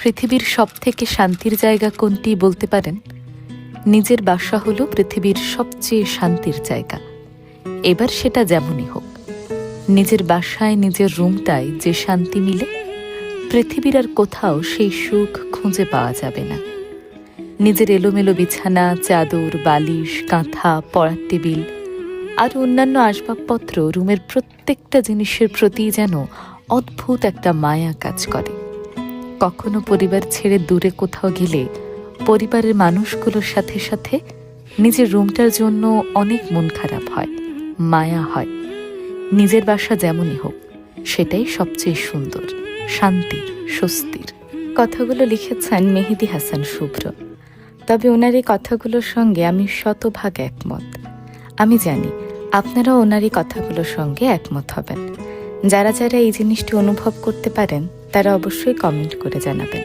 পৃথিবীর সবথেকে শান্তির জায়গা কোনটি বলতে পারেন? নিজের বাসা হলো পৃথিবীর সবচেয়ে শান্তির জায়গা। এবার সেটা যেমনই হোক, নিজের বাসায় নিজের রুমটায় যে শান্তি মিলে, পৃথিবীর আর কোথাও সেই সুখ খুঁজে পাওয়া যাবে না। নিজের এলোমেলো বিছানা, চাদর, বালিশ, কাঁথা, পড়ার টেবিল আর অন্যান্য আসবাবপত্র, রুমের প্রত্যেকটা জিনিসের প্রতি যেন অদ্ভুত একটা মায়া কাজ করে। কখনো পরিবার ছেড়ে দূরে কোথাও গেলে পরিবারের মানুষগুলোর সাথে সাথে নিজের রুমটার জন্য অনেক মন খারাপ হয়, মায়া হয়। নিজের বাসা যেমনই হোক, সেটাই সবচেয়ে সুন্দর, শান্তির, স্বস্তির। কথাগুলো লিখেছেন মেহেদী হাসান শুভ্র। তবে ওনার এই কথাগুলোর সঙ্গে আমি শতভাগ একমত। আমি জানি আপনারা ওনার এই কথাগুলোর সঙ্গে একমত হবেন। যারা যারা এই জিনিসটি অনুভব করতে পারেন, তারা অবশ্যই কমেন্ট করে জানাবেন।